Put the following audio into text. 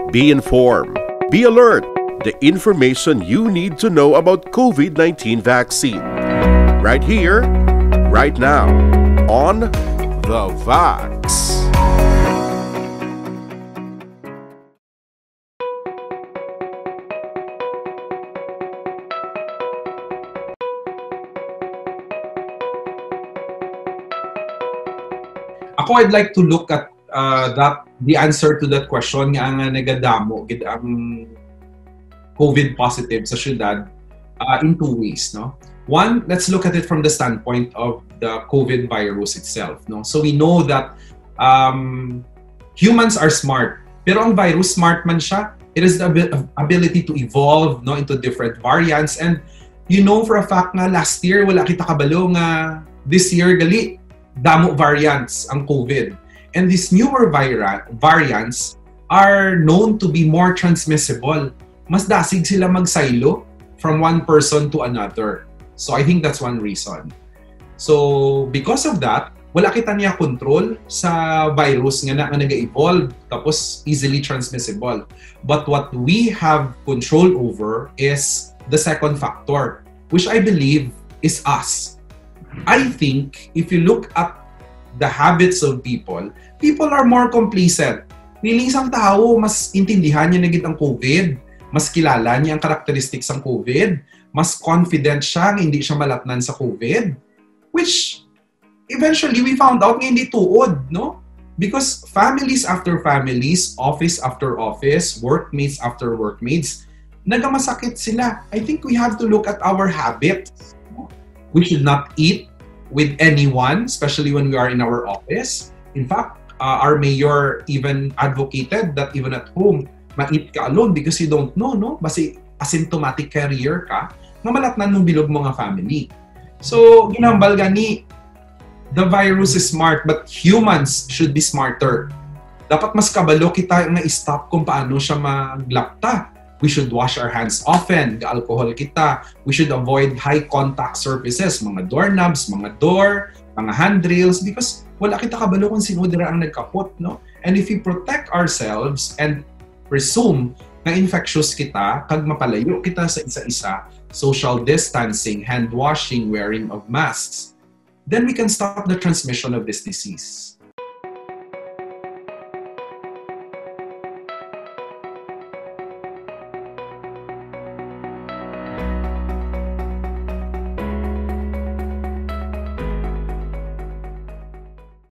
Be informed. Be alert. The information you need to know about COVID-19 vaccine. Right here, right now, on The Vax. Ako, I'd like to look at the answer to that question nga ang nagadamo gid ang COVID positive sa syudad in two ways, no? One, let's look at it from the standpoint of the COVID virus itself, no? So we know that humans are smart, pero ang virus smart man siya. It is the ability to evolve, no, into different variants, and you know for a fact nga last year wala kita kabalo nga this year gali damo variants ang COVID. And these newer variants are known to be more transmissible. Mas dasig sila magsilo from one person to another. So I think that's one reason. So because of that, wala kita niya control sa virus nga nag-evolve tapos easily transmissible. But what we have control over is the second factor, which I believe is us. I think if you look at the habits of people are more complacent. Niling isang tao, mas intindihan niya na ang COVID, mas kilala niya ang characteristics ng COVID, mas confident siya na hindi siya malatnan sa COVID, which eventually we found out nga hindi tuod, no? Because families after families, office after office, workmates after workmates, nagamasakit sila. I think we have to look at our habits. We should not eat with anyone, especially when we are in our office. In fact, our mayor even advocated that even at home, ma-eat ka alone because you don't know, no? Basi asymptomatic carrier ka, nga malatnan mong bilog mga family. So, ginambal gani, the virus is smart, but humans should be smarter. Dapat mas kabalo kita nga i-stop kung paano siya maglapta. We should wash our hands often, alcohol kita. We should avoid high contact surfaces, mga doorknobs, mga door, mga handrails, because wala kita kabalo kung sino dira ang nagkapot, no? And if we protect ourselves and presume na infectious kita, kag mapalayo kita sa isa-isa, social distancing, hand washing, wearing of masks, then we can stop the transmission of this disease.